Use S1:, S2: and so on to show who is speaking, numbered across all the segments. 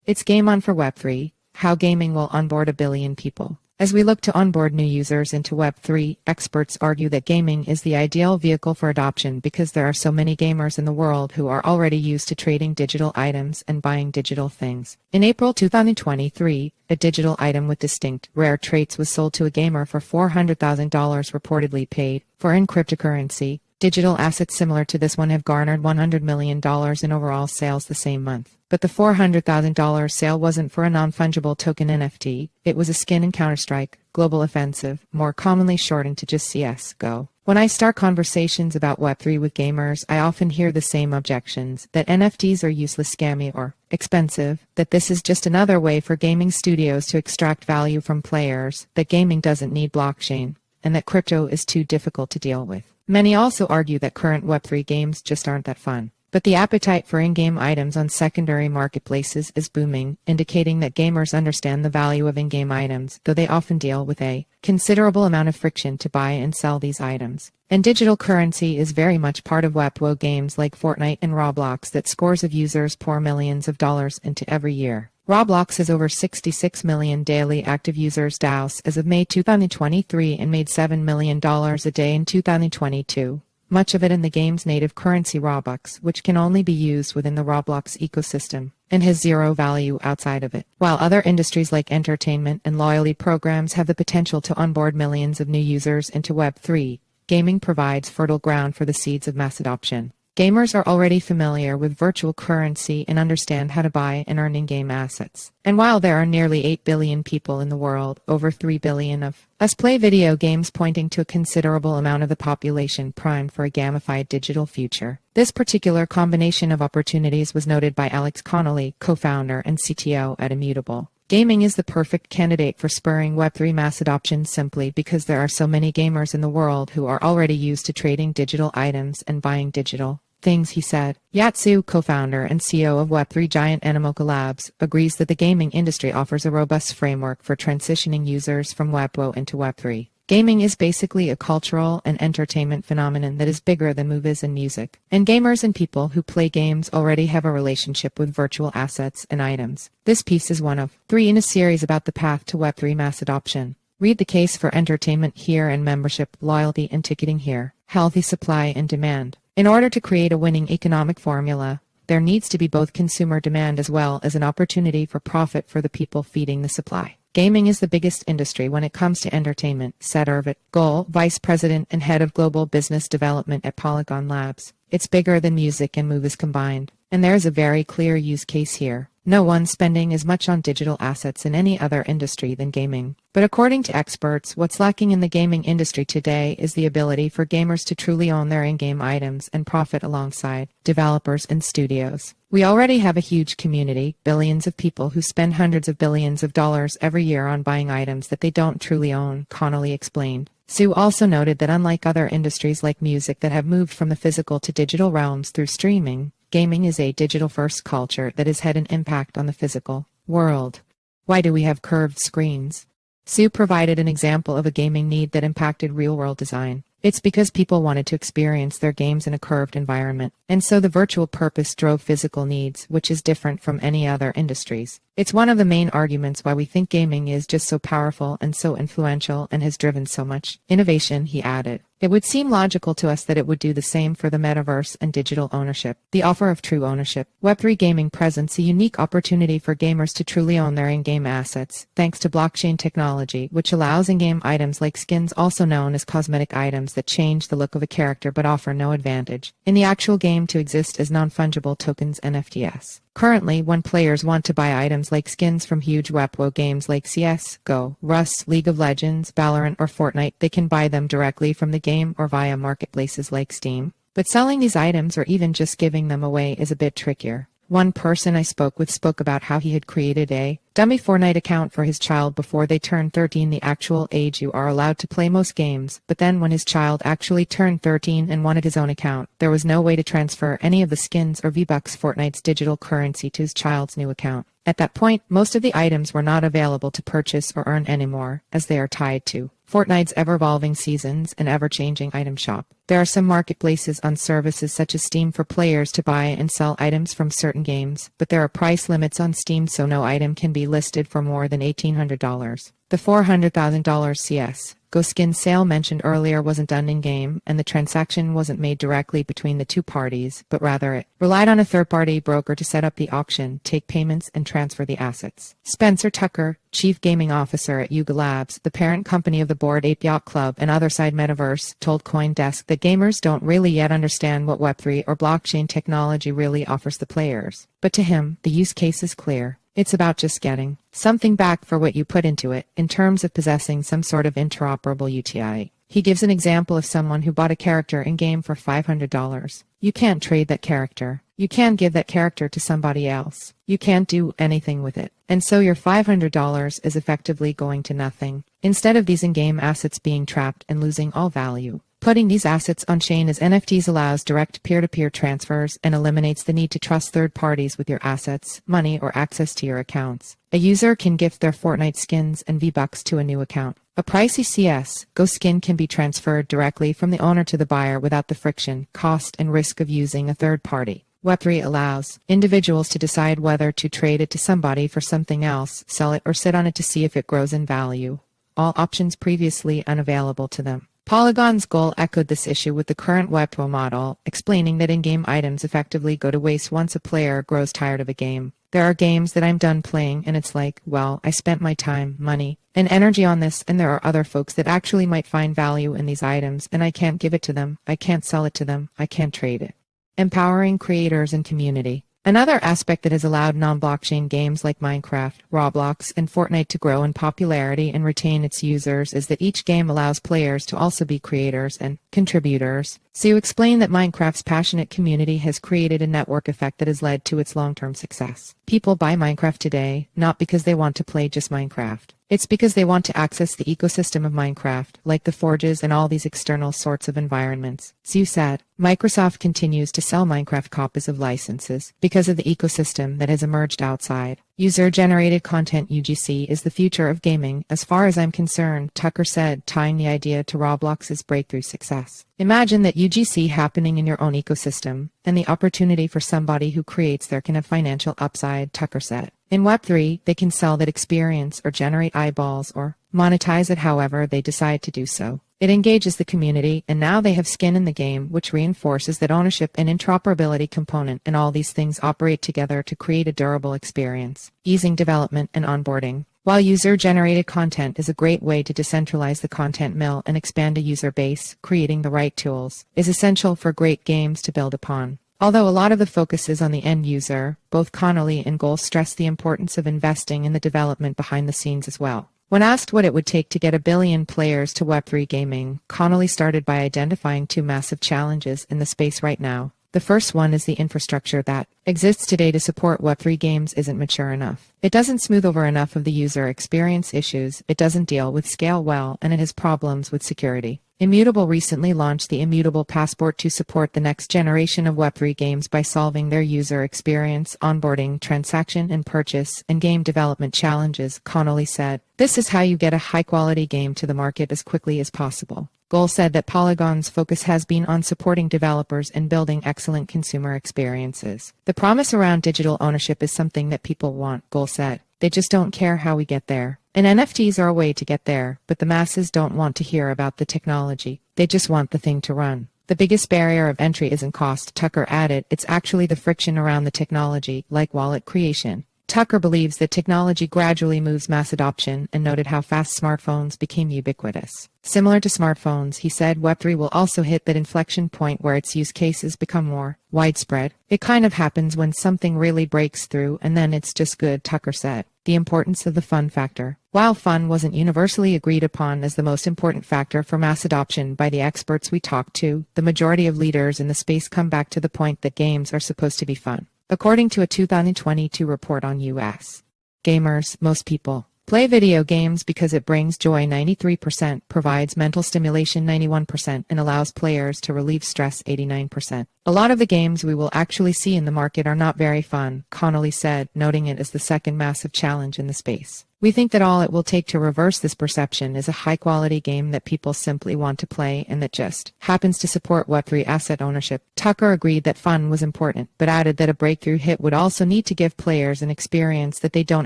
S1: It's game on for Web3, how gaming will onboard 1 billion people. As we look to onboard new users into Web3, experts argue that gaming is the ideal vehicle for adoption because there are so many gamers in the world who are already used to trading digital items and buying digital things. In April 2023, a digital item with distinct, rare traits was sold to a gamer for $400,000 reportedly paid for in cryptocurrency. Digital assets similar to this one have garnered $100 million in overall sales the same month. But the $400,000 sale wasn't for a non-fungible token NFT, it was a skin in Counter-Strike, Global Offensive, more commonly shortened to just CS:GO. When I start conversations about Web3 with gamers, I often hear the same objections, that NFTs are useless, scammy, or expensive, that this is just another way for gaming studios to extract value from players, that gaming doesn't need blockchain, and that crypto is too difficult to deal with. Many also argue that current Web3 games just aren't that fun. But the appetite for in-game items on secondary marketplaces is booming, indicating that gamers understand the value of in-game items, though they often deal with a considerable amount of friction to buy and sell these items. And digital currency is very much part of Web3 games like Fortnite and Roblox that scores of users pour millions of dollars into every year. Roblox has over 66 million daily active users DAUs as of May 2023 and made $7 million a day in 2022. Much of it in the game's native currency Robux, which can only be used within the Roblox ecosystem, and has zero value outside of it. While other industries like entertainment and loyalty programs have the potential to onboard millions of new users into Web3, gaming provides fertile ground for the seeds of mass adoption. Gamers are already familiar with virtual currency and understand how to buy and earn in-game assets. And while there are nearly 8 billion people in the world, over 3 billion of us play video games, pointing to a considerable amount of the population primed for a gamified digital future. This particular combination of opportunities was noted by Alex Connolly, co-founder and CTO at Immutable. Gaming is the perfect candidate for spurring Web3 mass adoption simply because there are so many gamers in the world who are already used to trading digital items and buying digital things, he said. Yatsu, co-founder and CEO of Web3 giant Animoca Labs, agrees that the gaming industry offers a robust framework for transitioning users from Web2 into Web3. Gaming is basically a cultural and entertainment phenomenon that is bigger than movies and music. And gamers and people who play games already have a relationship with virtual assets and items. This piece is one of 3 in a series about the path to Web3 mass adoption. Read the case for entertainment here and membership, loyalty and ticketing here. Healthy supply and demand. In order to create a winning economic formula, there needs to be both consumer demand as well as an opportunity for profit for the people feeding the supply. Gaming is the biggest industry when it comes to entertainment, said Irvit Gohl, vice president and head of global business development at Polygon Labs. It's bigger than music and movies combined. And there's a very clear use case here. No one's spending as much on digital assets in any other industry than gaming. But according to experts, what's lacking in the gaming industry today is the ability for gamers to truly own their in-game items and profit alongside developers and studios. We already have a huge community, billions of people who spend hundreds of billions of dollars every year on buying items that they don't truly own, Connolly explained. Sue also noted that unlike other industries like music that have moved from the physical to digital realms through streaming, gaming is a digital-first culture that has had an impact on the physical world. Why do we have curved screens? Sue provided an example of a gaming need that impacted real-world design. It's because people wanted to experience their games in a curved environment, and so the virtual purpose drove physical needs, which is different from any other industries. It's one of the main arguments why we think gaming is just so powerful and so influential and has driven so much innovation, he added. It would seem logical to us that it would do the same for the metaverse and digital ownership. The offer of true ownership. Web3 gaming presents a unique opportunity for gamers to truly own their in-game assets, thanks to blockchain technology, which allows in-game items like skins, also known as cosmetic items, that change the look of a character but offer no advantage in the actual game to exist as non-fungible tokens, NFTs. Currently, when players want to buy items like skins from huge Web3 games like CS:GO, Rust, League of Legends, Valorant, or Fortnite, they can buy them directly from the game or via marketplaces like Steam. But selling these items or even just giving them away is a bit trickier. One person I spoke with spoke about how he had created a dummy Fortnite account for his child before they turned 13, the actual age you are allowed to play most games, but then when his child actually turned 13 and wanted his own account, there was no way to transfer any of the skins or V-Bucks, Fortnite's digital currency, to his child's new account. At that point, most of the items were not available to purchase or earn anymore, as they are tied to Fortnite's ever-evolving seasons and ever-changing item shop. There are some marketplaces on services such as Steam for players to buy and sell items from certain games, but there are price limits on Steam so no item can be listed for more than $1,800. The $400,000 CS::GO skin sale mentioned earlier wasn't done in-game, and the transaction wasn't made directly between the two parties, but rather it relied on a third-party broker to set up the auction, take payments, and transfer the assets. Spencer Tucker, Chief Gaming Officer at Yuga Labs, the parent company of the Bored Ape Yacht Club and Otherside Metaverse, told CoinDesk that gamers don't really yet understand what Web3 or blockchain technology really offers the players. But to him, the use case is clear. It's about just getting something back for what you put into it, in terms of possessing some sort of interoperable UTI. He gives an example of someone who bought a character in-game for $500. You can't trade that character. You can't give that character to somebody else. You can't do anything with it. And so your $500 is effectively going to nothing. Instead of these in-game assets being trapped and losing all value, putting these assets on-chain as NFTs allows direct peer-to-peer transfers and eliminates the need to trust third parties with your assets, money, or access to your accounts. A user can gift their Fortnite skins and V-Bucks to a new account. A pricey CS::GO skin can be transferred directly from the owner to the buyer without the friction, cost, and risk of using a third party. Web3 allows individuals to decide whether to trade it to somebody for something else, sell it, or sit on it to see if it grows in value. All options previously unavailable to them. Polygon's goal echoed this issue with the current Web2 model, explaining that in-game items effectively go to waste once a player grows tired of a game. There are games that I'm done playing and it's like, well, I spent my time, money, and energy on this, and there are other folks that actually might find value in these items and I can't give it to them, I can't sell it to them, I can't trade it. Empowering creators and community. Another aspect that has allowed non-blockchain games like Minecraft, Roblox, and Fortnite to grow in popularity and retain its users is that each game allows players to also be creators and contributors. So you explain that Minecraft's passionate community has created a network effect that has led to its long-term success. People buy Minecraft today, not because they want to play just Minecraft. It's because they want to access the ecosystem of Minecraft, like the forges and all these external sorts of environments. Su said, Microsoft continues to sell Minecraft copies of licenses because of the ecosystem that has emerged outside. User-generated content UGC is the future of gaming, as far as I'm concerned, Tucker said, tying the idea to Roblox's breakthrough success. Imagine that UGC happening in your own ecosystem, and the opportunity for somebody who creates there can have financial upside, Tucker said. In Web3, they can sell that experience or generate eyeballs or monetize it however they decide to do so. It engages the community, and now they have skin in the game, which reinforces that ownership and interoperability component, and all these things operate together to create a durable experience, easing development and onboarding. While user-generated content is a great way to decentralize the content mill and expand a user base, creating the right tools is essential for great games to build upon. Although a lot of the focus is on the end user, both Connolly and Goal stress the importance of investing in the development behind the scenes as well. When asked what it would take to get 1 billion players to Web3 gaming, Connolly started by identifying 2 massive challenges in the space right now. The first one is the infrastructure that exists today to support Web3 games isn't mature enough. It doesn't smooth over enough of the user experience issues, it doesn't deal with scale well, and it has problems with security. Immutable recently launched the Immutable Passport to support the next generation of Web3 games by solving their user experience, onboarding, transaction and purchase, and game development challenges, Connolly said. This is how you get a high-quality game to the market as quickly as possible. Goal said that Polygon's focus has been on supporting developers and building excellent consumer experiences. The promise around digital ownership is something that people want, Goal said. They just don't care how we get there. And NFTs are a way to get there, but the masses don't want to hear about the technology. They just want the thing to run. The biggest barrier of entry isn't cost, Tucker added, it's actually the friction around the technology, like wallet creation. Tucker believes that technology gradually moves mass adoption and noted how fast smartphones became ubiquitous. Similar to smartphones, he said Web3 will also hit that inflection point where its use cases become more widespread. It kind of happens when something really breaks through and then it's just good, Tucker said. The importance of the fun factor. While fun wasn't universally agreed upon as the most important factor for mass adoption by the experts we talked to, the majority of leaders in the space come back to the point that games are supposed to be fun. According to a 2022 report on U.S. gamers, most people play video games because it brings joy 93%, provides mental stimulation 91%, and allows players to relieve stress 89%. A lot of the games we will actually see in the market are not very fun, Connolly said, noting it as the second massive challenge in the space. We think that all it will take to reverse this perception is a high-quality game that people simply want to play and that just happens to support Web3 asset ownership. Tucker agreed that fun was important, but added that a breakthrough hit would also need to give players an experience that they don't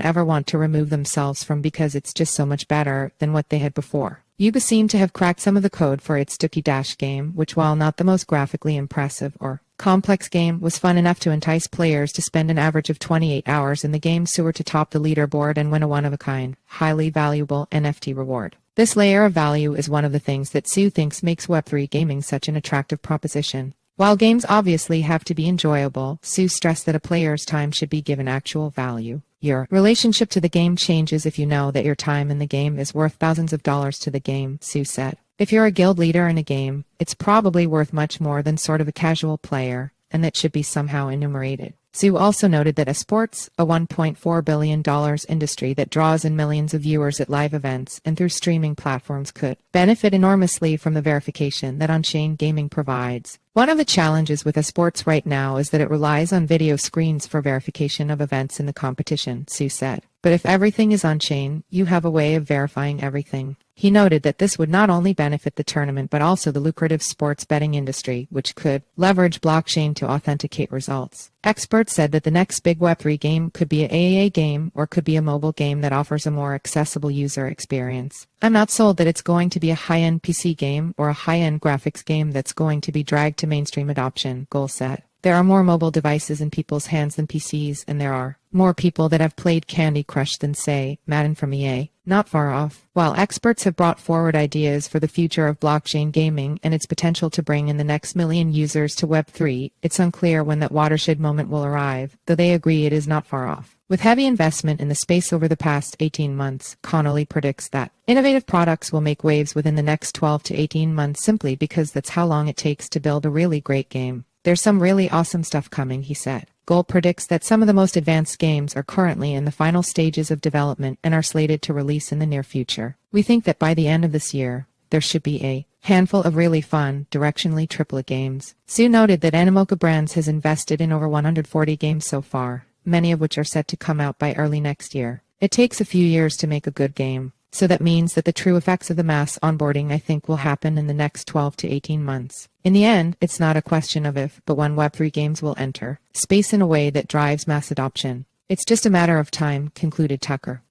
S1: ever want to remove themselves from because it's just so much better than what they had before. Yuga seemed to have cracked some of the code for its Dookie Dash game, which, while not the most graphically impressive or complex game, was fun enough to entice players to spend an average of 28 hours in the game sewer to top the leaderboard and win a one-of-a-kind, highly valuable NFT reward. This layer of value is one of the things that Sue thinks makes Web3 gaming such an attractive proposition. While games obviously have to be enjoyable, Sue stressed that a player's time should be given actual value. Your relationship to the game changes if you know that your time in the game is worth thousands of dollars to the game, Sue said. If you're a guild leader in a game, it's probably worth much more than sort of a casual player, and that should be somehow enumerated. Sue also noted that esports, a $1.4 billion industry that draws in millions of viewers at live events and through streaming platforms, could benefit enormously from the verification that on-chain gaming provides. One of the challenges with esports right now is that it relies on video screens for verification of events in the competition, Sue said. But if everything is on-chain, you have a way of verifying everything. He noted that this would not only benefit the tournament but also the lucrative sports betting industry, which could leverage blockchain to authenticate results. Experts said that the next big Web3 game could be an AAA game or could be a mobile game that offers a more accessible user experience. I'm not sold that it's going to be a high-end PC game or a high-end graphics game that's going to be dragged to mainstream adoption, Goal said. There are more mobile devices in people's hands than PCs, and there are more people that have played Candy Crush than, say, Madden from EA. Not far off. While experts have brought forward ideas for the future of blockchain gaming and its potential to bring in the next million users to Web3, it's unclear when that watershed moment will arrive, though they agree it is not far off. With heavy investment in the space over the past 18 months, Connolly predicts that innovative products will make waves within the next 12 to 18 months simply because that's how long it takes to build a really great game. There's some really awesome stuff coming, he said. Goal predicts that some of the most advanced games are currently in the final stages of development and are slated to release in the near future. We think that by the end of this year, there should be a handful of really fun, directionally triplet games. Sue noted that Animoca Brands has invested in over 140 games so far, many of which are set to come out by early next year. It takes a few years to make a good game, so that means that the true effects of the mass onboarding, I think, will happen in the next 12 to 18 months. In the end, it's not a question of if, but when Web3 games will enter space in a way that drives mass adoption. It's just a matter of time, concluded Tucker.